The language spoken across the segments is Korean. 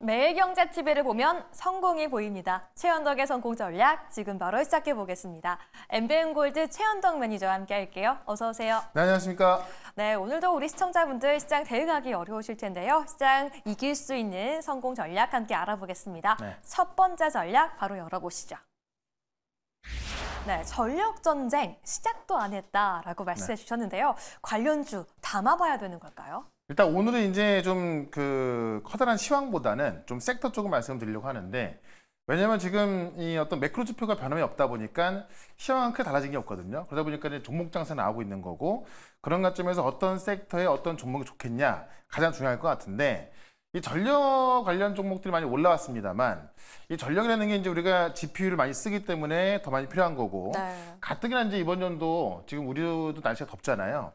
매일경제TV를 보면 성공이 보입니다. 최현덕의 성공 전략 지금 바로 시작해 보겠습니다. MBN골드 최현덕 매니저와 함께 할게요. 어서 오세요. 네, 안녕하십니까. 네, 오늘도 우리 시청자분들 시장 대응하기 어려우실 텐데요. 시장 이길 수 있는 성공 전략 함께 알아보겠습니다. 네. 첫 번째 전략 바로 열어보시죠. 네, 전력 전쟁 시작도 안 했다라고 말씀해 주셨는데요. 관련주 담아봐야 되는 걸까요? 일단 오늘은 이제 좀 커다란 시황보다는 좀 섹터 쪽을 말씀드리려고 하는데, 왜냐면 지금 이 어떤 매크로 지표가 변함이 없다 보니까 시황은 크게 달라진 게 없거든요. 그러다 보니까 이제 종목 장세 나오고 있는 거고, 그런 관점에서 어떤 섹터에 어떤 종목이 좋겠냐 가장 중요할 것 같은데, 이 전력 관련 종목들이 많이 올라왔습니다만, 이 전력이라는 게 이제 우리가 GPU를 많이 쓰기 때문에 더 많이 필요한 거고, 가뜩이나 이제 이번 연도 지금 우리도 날씨가 덥잖아요.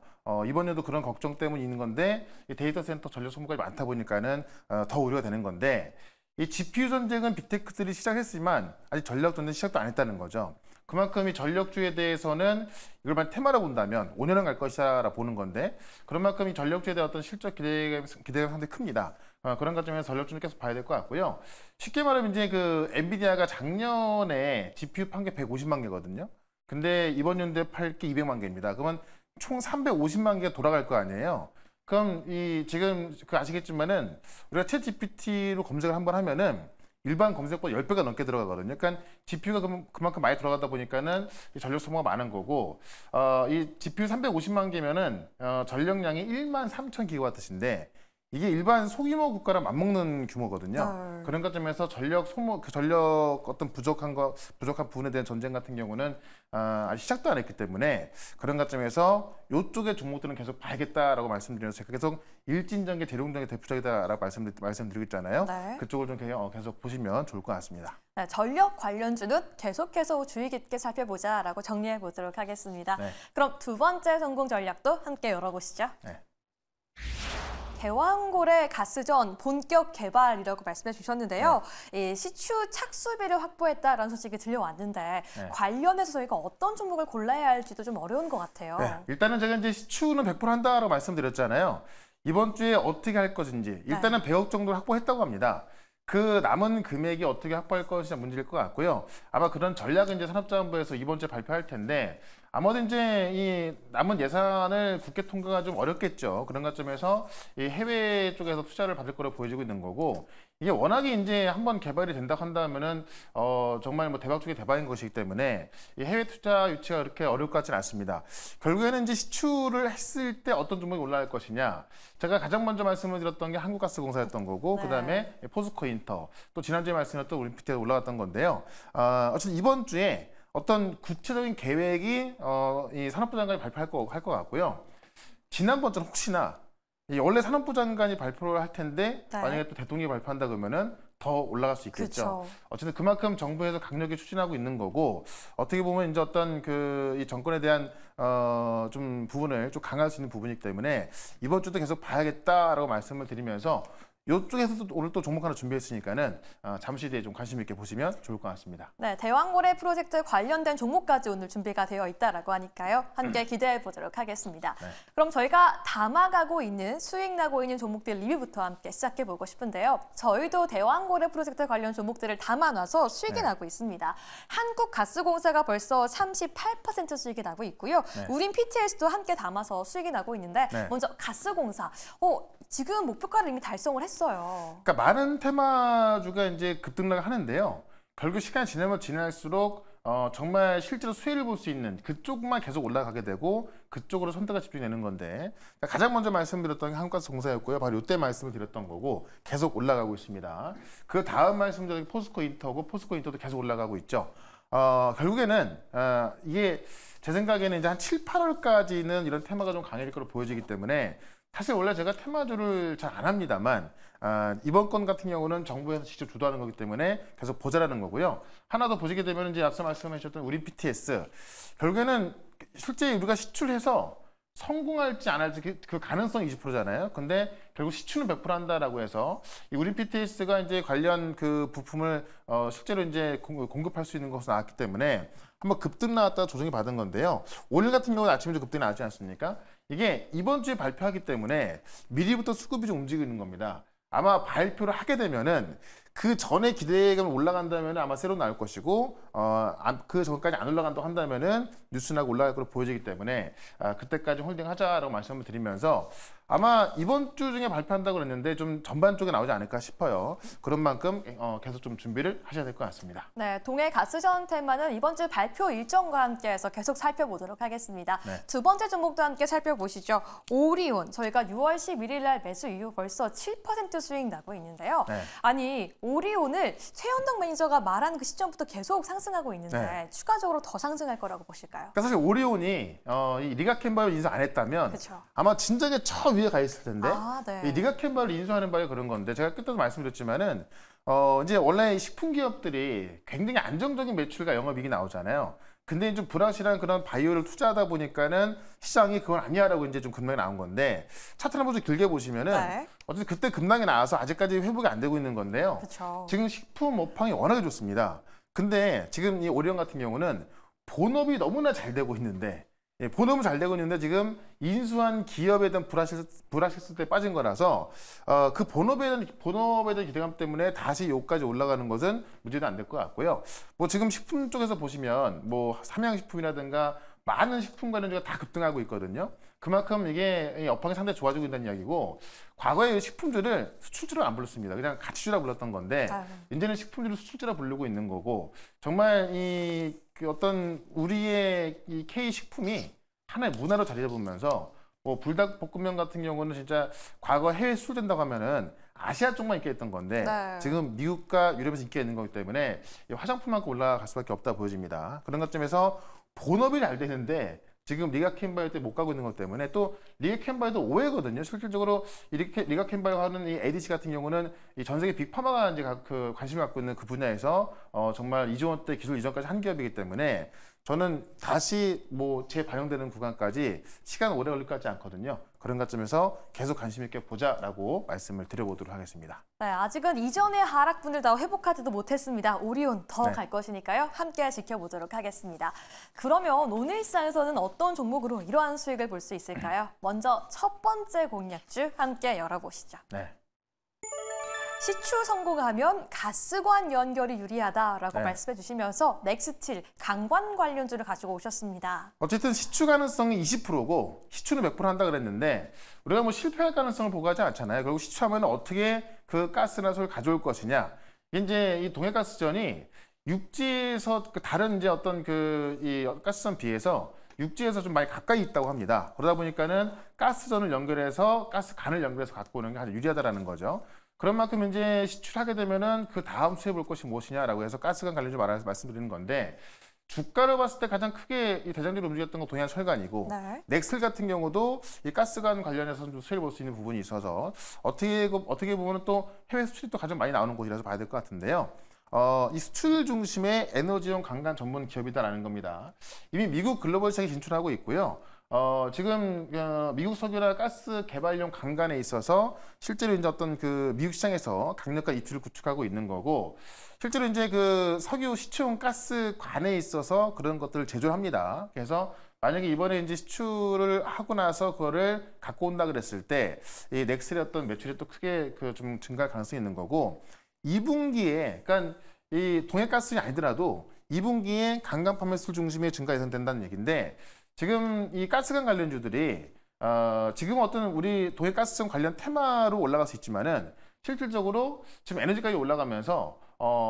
이번 연도 그런 걱정 때문에 있는 건데, 이 데이터 센터 전력 소모가 많다 보니까는 더 우려가 되는 건데, 이 GPU 전쟁은 빅테크들이 시작했지만 아직 전력 전쟁 시작도 안 했다는 거죠. 그만큼 이 전력주에 대해서는 이걸 만 테마로 본다면 5년은 갈 것이라 보는 건데, 그런 만큼 이 전력주에 대한 어떤 실적 기대가 상당히 큽니다. 그런 관점에서 전력주는 계속 봐야 될 것 같고요. 쉽게 말하면 이제 엔비디아가 작년에 GPU 판 게 150만 개거든요. 근데 이번 연도에 팔 게 200만 개입니다. 그러면 총 350만 개가 돌아갈 거 아니에요. 그럼 지금 아시겠지만은 우리가 챗 GPT로 검색을 한번 하면은 일반 검색보다 10배가 넘게 들어가거든요. 그러니까 GPU가 그만큼 많이 들어가다 보니까는 전력 소모가 많은 거고, 이 GPU 350만 개면은 전력량이 1만 3천 기가와트인데, 이게 일반 소규모 국가랑 맞먹는 규모거든요. 그런 관점에서 전력 소모, 전력 어떤 부족한 부분에 대한 전쟁 같은 경우는 아직 시작도 안 했기 때문에, 그런 관점에서 이쪽의 종목들은 계속 봐야겠다라고 말씀드려서 제가 계속 일진전개, 대룡전개 대표적이다라고 말씀드리고 있잖아요. 네. 그쪽을 좀 계속 보시면 좋을 것 같습니다. 네, 전력 관련주는 계속해서 주의 깊게 살펴보자라고 정리해 보도록 하겠습니다. 네. 그럼 두 번째 성공 전략도 함께 열어보시죠. 네. 대왕고래 가스전 본격 개발이라고 말씀해 주셨는데요. 이 시추 착수비를 확보했다라는 소식이 들려왔는데, 관련해서 저희가 어떤 종목을 골라야 할지도 좀 어려운 것 같아요. 네, 일단은 제가 이제 시추는 100% 한다라고 말씀드렸잖아요. 이번 주에 어떻게 할 것인지 일단은 100억 정도를 확보했다고 합니다. 그 남은 금액이 어떻게 확보할 것이냐 문제일 것 같고요. 아마 그런 전략은 이제 산업자원부에서 이번 주에 발표할 텐데, 아마도 이제 이 남은 예산을 국회 통과가 좀 어렵겠죠. 그런 관점에서 이 해외 쪽에서 투자를 받을 거로 보여지고 있는 거고, 이게 워낙에 이제 한번 개발이 된다고 한다면은 정말 뭐 대박 중에 대박인 것이기 때문에 이 해외 투자 유치가 그렇게 어려울 것 같지는 않습니다. 결국에는 이제 시추를 했을 때 어떤 종목이 올라갈 것이냐, 제가 가장 먼저 말씀을 드렸던 게 한국가스공사였던 거고, 그다음에 포스코인터, 또 지난주에 말씀드렸던 올림픽대가 올라갔던 건데요. 어쨌든 이번 주에 어떤 구체적인 계획이 이 산업부 장관이 발표할 것 같고요. 지난번처럼 혹시나 원래 산업부 장관이 발표를 할 텐데 만약에 또 대통령이 발표한다 그러면은 더 올라갈 수 있겠죠. 어쨌든 그만큼 정부에서 강력히 추진하고 있는 거고, 어떻게 보면 이제 어떤 이 정권에 대한 좀 부분을 좀 강화할 수 있는 부분이기 때문에 이번 주도 계속 봐야겠다라고 말씀을 드리면서, 이쪽에서도 오늘 또 종목 하나 준비했으니까는 잠시 뒤에 좀 관심 있게 보시면 좋을 것 같습니다. 네, 대왕고래 프로젝트 관련된 종목까지 오늘 준비가 되어 있다라고 하니까요. 함께 기대해 보도록 하겠습니다. 네. 그럼 저희가 담아가고 있는, 수익 나고 있는 종목들 리뷰부터 함께 시작해 보고 싶은데요. 저희도 대왕고래 프로젝트 관련 종목들을 담아놔서 수익이 나고 있습니다. 한국가스공사가 벌써 38% 수익이 나고 있고요. 우린 PTS도 함께 담아서 수익이 나고 있는데, 먼저 가스공사. 지금 목표가를 이미 달성을 했어요. 그러니까 많은 테마주가 이제 급등락을 하는데요. 결국 시간이 지나면 지날수록 정말 실제로 수혜를 볼 수 있는 그쪽만 계속 올라가게 되고, 그쪽으로 선택가 집중되는 건데, 가장 먼저 말씀드렸던 게 한국가스공사였고요. 바로 이때 말씀을 드렸던 거고, 계속 올라가고 있습니다. 그 다음 말씀드린 포스코인터고, 포스코인터도 계속 올라가고 있죠. 결국에는 이게 제 생각에는 이제 한 7, 8월까지는 이런 테마가 좀 강해질 거로 보여지기 때문에, 사실 원래 제가 테마주를 잘 안 합니다만, 이번 건 같은 경우는 정부에서 직접 주도하는 거기 때문에 계속 보자라는 거고요. 하나 더 보시게 되면 이제 앞서 말씀하셨던 우린 PTS, 결국에는 실제 우리가 시출해서 성공할지 안 할지 그 가능성이 20%잖아요. 근데 결국 시추는 100% 한다라고 해서 이 우린 PTS가 이제 관련 그 부품을 실제로 이제 공급할 수 있는 것으로 나왔기 때문에 한번 급등 나왔다가 조정이 받은 건데요. 오늘 같은 경우는 아침에 급등이 나왔지 않습니까? 이게 이번 주에 발표하기 때문에 미리부터 수급이 좀 움직이는 겁니다. 아마 발표를 하게 되면은 그 전에 기대감이 올라간다면 아마 새로 나올 것이고 그 전까지 안 올라간다고 한다면은 뉴스나 올라갈 걸로 보여지기 때문에 그때까지 홀딩하자라고 말씀을 드리면서 아마 이번 주 중에 발표한다고 그랬는데 좀 전반 쪽에 나오지 않을까 싶어요. 그런 만큼 계속 좀 준비를 하셔야 될 것 같습니다. 네, 동해 가스전 테마는 이번 주 발표 일정과 함께해서 계속 살펴보도록 하겠습니다. 네. 두 번째 종목도 함께 살펴보시죠. 오리온, 저희가 6월 11일 날 매수 이후 벌써 7% 수익 나고 있는데요. 네. 아니, 오리온을 최현덕 매니저가 말한 그 시점부터 계속 상승하고 있는데 네. 추가적으로 더 상승할 거라고 보실까요? 그러니까 사실 오리온이 이 리가캔바이오 인수 안 했다면 그쵸. 아마 진작에 저 위에 가 있을 텐데 네. 이 리가캔바이오를 인수하는 바에 그런 건데 제가 그때도 말씀드렸지만은 이제 원래 식품 기업들이 굉장히 안정적인 매출과 영업이익이 나오잖아요. 근데 좀 불확실한 그런 바이오를 투자하다 보니까는 시장이 그건 아니야라고 이제 좀 급락이 나온 건데 차트를 한번 좀 길게 보시면은 네. 어쨌든 그때 급락이 나와서 아직까지 회복이 안 되고 있는 건데요. 그쵸. 지금 식품 업황이 워낙에 좋습니다. 근데 지금 이 오리온 같은 경우는 본업이 너무나 잘 되고 있는데 본업은 잘 되고 있는데 지금 인수한 기업에 대한 불확실성에 빠진 거라서 그 본업에 대한 기대감 때문에 다시 여기까지 올라가는 것은 문제도 안 될 것 같고요. 뭐 지금 식품 쪽에서 보시면 뭐 삼양식품이라든가 많은 식품 관련주가 다 급등하고 있거든요. 그만큼 이게 업황이 상당히 좋아지고 있다는 이야기고 과거에 식품주를 수출주로 안 불렀습니다. 그냥 가치주라 불렀던 건데 이제는 식품주를 수출주라 부르고 있는 거고 정말 그 어떤 우리의 이 K 식품이 하나의 문화로 자리 잡으면서 뭐 불닭볶음면 같은 경우는 진짜 과거 해외 수출된다고 하면은 아시아 쪽만 인기가 있던 건데 네. 지금 미국과 유럽에서 인기가 있는 거기 때문에 화장품만큼 올라갈 수밖에 없다 보여집니다. 그런 것점에서 본업이 잘 되는데 지금 리가캔바이오 때 못 가고 있는 것 때문에 또 리가캔바이오도 오해거든요. 실질적으로 이렇게 리가캔바이오 하는 이 ADC 같은 경우는 이 전 세계 빅파마가 이제 그 관심을 갖고 있는 그 분야에서 정말 2조 원대 기술 이전까지 한 기업이기 때문에 저는 다시 뭐 재반영되는 구간까지 시간 오래 걸릴 것 같지 않거든요. 그런 관점에서 계속 관심 있게 보자라고 말씀을 드려보도록 하겠습니다. 네, 아직은 이전의 하락분을 다 회복하지도 못했습니다. 오리온 더 네. 갈 것이니까요. 함께 지켜보도록 하겠습니다. 그러면 오늘 시장에서는 어떤 종목으로 이러한 수익을 볼 수 있을까요? 먼저 첫 번째 공략주 함께 열어보시죠. 네. 시추 성공하면 가스관 연결이 유리하다라고 네. 말씀해 주시면서 넥스틸 강관 관련주를 가지고 오셨습니다. 어쨌든 시추 가능성이 20%고 시추는 100% 한다 그랬는데 우리가 뭐 실패할 가능성을 보고하지 않잖아요. 결국 시추하면 어떻게 그 가스나 소를 가져올 것이냐. 이제 이 동해가스전이 육지에서 다른 이제 어떤 이 가스전 비해서 육지에서 좀 많이 가까이 있다고 합니다. 그러다 보니까는 가스전을 연결해서 가스관을 연결해서 갖고 오는 게 아주 유리하다라는 거죠. 그런 만큼 이제 시출하게 되면은 그 다음 수혜 볼 것이 무엇이냐라고 해서 가스관 관련주 말씀드리는 건데 주가를 봤을 때 가장 크게 이 대장주로 움직였던 건 동해철강이고 네. 넥슬 같은 경우도 이 가스관 관련해서 좀 수혜를 볼 수 있는 부분이 있어서 어떻게 보면은 또 해외 수출이 또 가장 많이 나오는 곳이라서 봐야 될 것 같은데요. 이 수출 중심의 에너지용 강간 전문 기업이다라는 겁니다. 이미 미국 글로벌 시장에 진출하고 있고요. 지금 미국 석유나 가스 개발용 강간에 있어서 실제로 이제 어떤 그 미국 시장에서 강력한 입지를 구축하고 있는 거고 실제로 이제 그 석유 시추용 가스 관에 있어서 그런 것들을 제조합니다. 그래서 만약에 이번에 이제 시추를 하고 나서 그거를 갖고 온다 그랬을 때 이 넥슬의 어떤 매출이 또 크게 좀 증가할 가능성이 있는 거고 2분기에 그러니까 이 동해가스이 아니더라도 2분기에 강간 판매술 중심의 증가 예상된다는 얘기인데 지금 이 가스관 관련주들이 지금 어떤 우리 동해가스전 관련 테마로 올라갈 수 있지만은 실질적으로 지금 에너지 가격이 올라가면서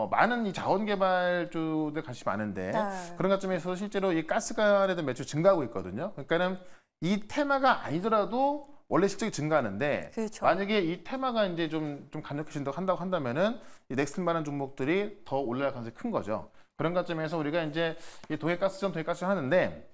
많은 이 자원개발주들 관심이 많은데 네. 그런 관점에서 실제로 이 가스관에 대한 매출 증가하고 있거든요. 그러니까는 이 테마가 아니더라도 원래 실적이 증가하는데 그렇죠. 만약에 이 테마가 이제 좀 강력해진다고 한다면은 이 넥슨만한 종목들이 더 올라갈 가능성이 큰 거죠. 그런 관점에서 우리가 이제 이 동해가스전 하는데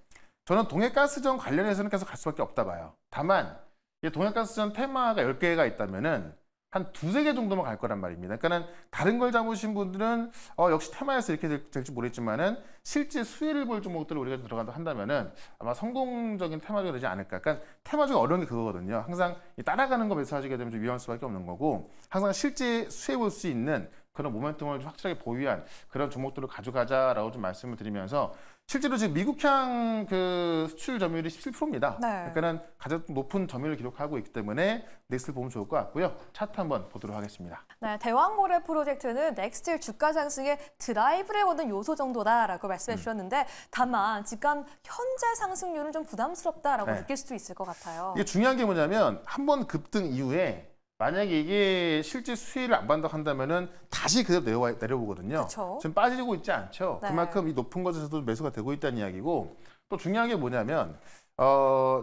저는 동해가스전 관련해서는 계속 갈 수밖에 없다 봐요. 다만 이 동해가스전 테마가 10개가 있다면은 한 2-3개 정도만 갈 거란 말입니다. 그러니까는 다른 걸 잡으신 분들은 역시 테마에서 이렇게 될지 모르겠지만은 실제 수혜를 볼 종목들을 우리가 들어간다 한다면은 아마 성공적인 테마주가 되지 않을까. 그러니까 테마주가 어려운 게 그거거든요. 항상 따라가는 거 매수하시게 되면 좀 위험할 수밖에 없는 거고 항상 실제 수혜 볼 수 있는 그런 모멘텀을 좀 확실하게 보유한 그런 종목들을 가져가자라고 좀 말씀을 드리면서 실제로 지금 미국향 그 수출 점유율이 17%입니다. 네. 그러니까는 가장 높은 점유율을 기록하고 있기 때문에 넥스트를 보면 좋을 것 같고요. 차트 한번 보도록 하겠습니다. 네, 대왕모래 프로젝트는 넥스트 주가 상승의 드라이브를 거는 요소 정도다라고 말씀해 주셨는데 다만 지금 현재 상승률은 좀 부담스럽다라고 네. 느낄 수도 있을 것 같아요. 이게 중요한 게 뭐냐면 한 번 급등 이후에 만약에 이게 실제 수혜를 안 받는다고 한다면은 다시 그대로 내려오거든요. 그쵸? 지금 빠지고 있지 않죠. 네. 그만큼 이 높은 곳에서도 매수가 되고 있다는 이야기고 또 중요한 게 뭐냐면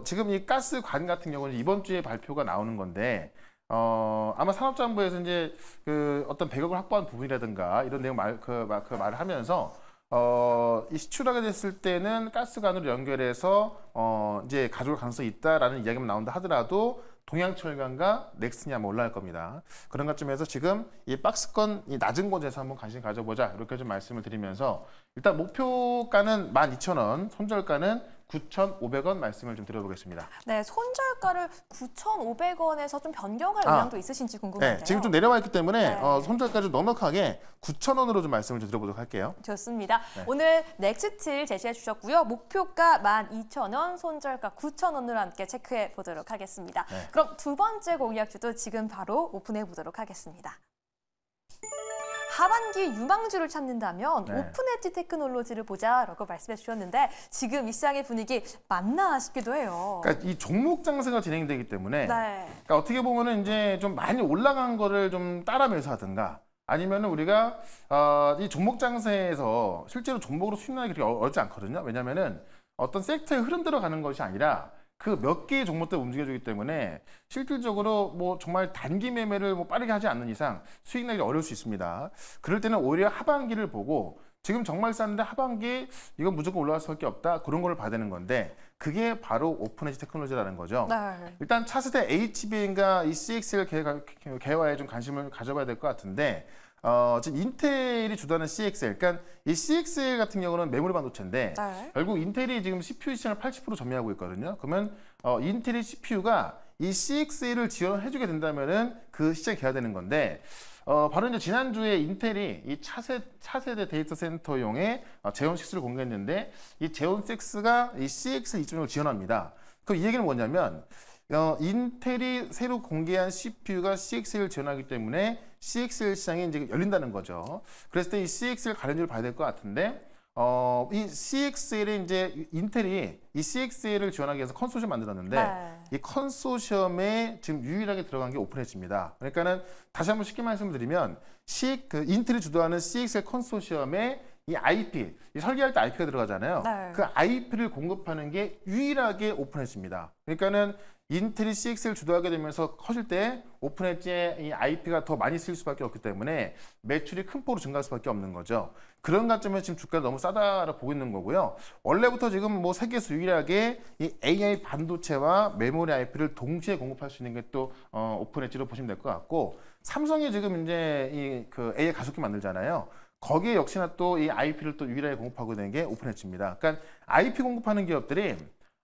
지금 이 가스관 같은 경우는 이번 주에 발표가 나오는 건데 아마 산업정보에서 이제 그 어떤 배경을 확보한 부분이라든가 이런 내용 말을 하면서 이 시추하게 됐을 때는 가스관으로 연결해서 이제 가져올 가능성이 있다라는 이야기만 나온다 하더라도 동양철강과 넥슨이 아마 올라갈 겁니다. 그런 것쯤에서 지금 이 박스권 이 낮은 곳에서 한번 관심 가져보자 이렇게 좀 말씀을 드리면서 일단 목표가는 12,000원, 손절가는 9,500원 말씀을 좀 드려보겠습니다. 네, 손절가를 9,500원에서 좀 변경할 의향도 있으신지 궁금한데요. 네, 지금 좀 내려와 있기 때문에 네. 손절가 좀 넉넉하게 9,000원으로 좀 말씀을 좀 드려보도록 할게요. 좋습니다. 네. 오늘 넥스트를 제시해 주셨고요. 목표가 12,000원, 손절가 9,000원으로 함께 체크해 보도록 하겠습니다. 네. 그럼 두 번째 공약주도 지금 바로 오픈해 보도록 하겠습니다. 하반기 유망주를 찾는다면 네. 오픈엣지 테크놀로지를 보자라고 말씀해 주셨는데 지금 이 시장의 분위기 맞나 싶기도 해요. 그러니까 이 종목 장세가 진행되기 때문에 네. 그러니까 어떻게 보면은 이제 좀 많이 올라간 거를 좀 따라 매수하든가 아니면은 우리가 이 종목 장세에서 실제로 종목으로 수익 나기 그렇게 어렵지 않거든요. 왜냐면은 어떤 섹터의 흐름대로 가는 것이 아니라 그 몇 개의 종목들 움직여주기 때문에 실질적으로 뭐 정말 단기 매매를 뭐 빠르게 하지 않는 이상 수익 나기 어려울 수 있습니다. 그럴 때는 오히려 하반기를 보고 지금 정말 싼데 하반기 이건 무조건 올라갈 수밖에 없다 그런 걸 봐야 되는 건데 그게 바로 오픈엣지 테크놀로지라는 거죠. 네. 일단 차세대 HBM과 이 CXL 개화에 좀 관심을 가져봐야 될 것 같은데 지금 인텔이 주도하는 CXL, 그러니까 이 CXL 같은 경우는 메모리 반도체인데 네. 결국 인텔이 지금 CPU 시장을 80% 점유하고 있거든요. 그러면 인텔의 CPU가 이 CXL을 지원해주게 된다면은 그 시장이 개화되는 건데 바로 이제 지난주에 인텔이 이 차세대 데이터 센터용의 제온6를 공개했는데 이 제온6가 이 CXL 2.0을 지원합니다. 그럼 이 얘기는 뭐냐면 인텔이 새로 공개한 CPU가 CXL 지원하기 때문에 CXL 시장이 이제 열린다는 거죠. 그랬을 때 이 CXL 가련주를 봐야 될 것 같은데 이 CXL이 이제 인텔이 이 CXL을 지원하기 위해서 컨소시엄 만들었는데 네. 이 컨소시엄에 지금 유일하게 들어간 게 오픈엣지입니다. 그러니까는 다시 한번 쉽게 말씀드리면 인텔이 주도하는 CXL 컨소시엄에 이 IP, 이 설계할 때 IP가 들어가잖아요. 네. 그 IP를 공급하는 게 유일하게 오픈엣지입니다. 그러니까는 인텔이 CXL 주도하게 되면서 커질 때 오픈엣지에 이 IP가 더 많이 쓰일 수밖에 없기 때문에 매출이 큰 폭으로 증가할 수밖에 없는 거죠. 그런 관점에서 지금 주가가 너무 싸다라고 보고 있는 거고요. 원래부터 지금 뭐 세계에서 유일하게 이 AI 반도체와 메모리 IP를 동시에 공급할 수 있는 게 또 오픈엣지로 보시면 될 것 같고 삼성이 지금 이제 이 그 AI 가속기 만들잖아요. 거기에 역시나 또 이 IP를 또 유일하게 공급하고 있는 게 오픈엣지입니다. 그러니까 IP 공급하는 기업들이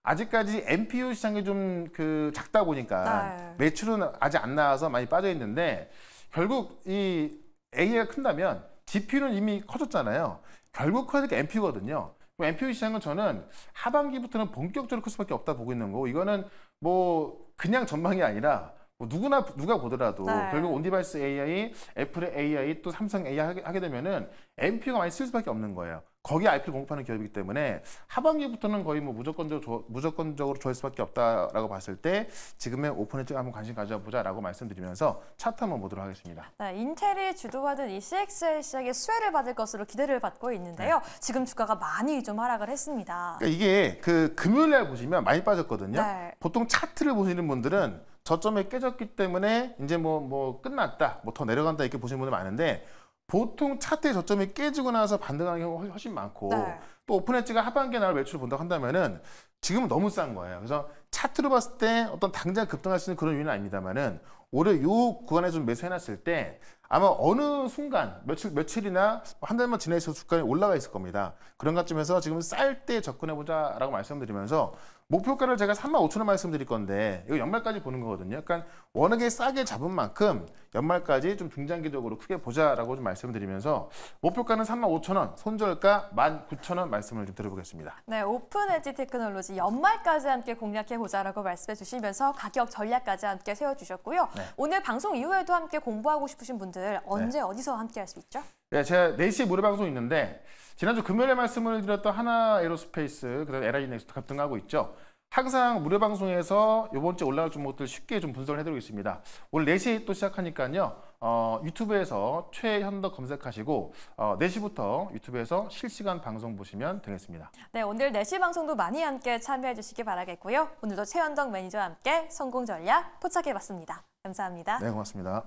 아직까지 NPU 시장이 좀 작다 보니까 네. 매출은 아직 안 나와서 많이 빠져 있는데 결국 이 AI가 큰다면 GPU는 이미 커졌잖아요. 결국 커야 될 게 NPU거든요. NPU 시장은 저는 하반기부터는 본격적으로 클 수밖에 없다 보고 있는 거고 이거는 뭐 그냥 전망이 아니라 뭐 누가 보더라도 네. 결국 온디바이스 AI, 애플의 AI 또 삼성 AI 하게 되면은 NPU가 많이 쓸 수밖에 없는 거예요. 거기에 IP를 공급하는 기업이기 때문에 하반기부터는 거의 뭐 무조건적으로 좋아할 수밖에 없다라고 봤을 때 지금의 오픈엣지 한번 관심 가져보자라고 말씀드리면서 차트 한번 보도록 하겠습니다. 네, 인텔이 주도하던 이 CXL 시장의 수혜를 받을 것으로 기대를 받고 있는데요. 지금 주가가 많이 좀 하락을 했습니다. 그러니까 이게 금요일 날 보시면 많이 빠졌거든요. 네. 보통 차트를 보시는 분들은 저점에 깨졌기 때문에 이제 뭐 끝났다, 뭐 더 내려간다 이렇게 보시는 분들 많은데 보통 차트의 저점이 깨지고 나서 반등하는 경우가 훨씬 많고 네. 또 오픈엣지가 하반기에 나올 매출을 본다고 한다면은 지금은 너무 싼 거예요. 그래서 차트로 봤을 때 어떤 당장 급등할 수 있는 그런 요인은 아닙니다만은 오히려 요 구간에 좀 매수해놨을 때 아마 어느 순간 며칠이나 한 달만 지내서 주가에 올라가 있을 겁니다. 그런 관점에서 지금 쌀 때 접근해보자라고 말씀드리면서 목표가를 제가 35,000원 말씀드릴 건데 이거 연말까지 보는 거거든요. 그러니까 워낙에 싸게 잡은 만큼 연말까지 좀 중장기적으로 크게 보자라고 좀 말씀드리면서 목표가는 35,000원, 손절가 19,000원 말씀을 좀 드려보겠습니다. 네, 오픈 엣지 테크놀로지 연말까지 함께 공략해보자라고 말씀해 주시면서 가격 전략까지 함께 세워주셨고요. 네. 오늘 방송 이후에도 함께 공부하고 싶으신 분들 언제 어디서 함께 할 수 있죠? 네, 제가 4시에 무료 방송 있는데 지난주 금요일에 말씀을 드렸던 하나 에어로스페이스, 그다음에 LI 넥스트 급등하고 있죠. 항상 무료 방송에서 이번 주에 올라갈 종목들 쉽게 좀 분석을 해드리고 있습니다. 오늘 4시 또 시작하니까요. 유튜브에서 최현덕 검색하시고 4시부터 유튜브에서 실시간 방송 보시면 되겠습니다. 네, 오늘 4시 방송도 많이 함께 참여해 주시기 바라겠고요. 오늘도 최현덕 매니저와 함께 성공 전략 포착해봤습니다. 감사합니다. 네, 고맙습니다.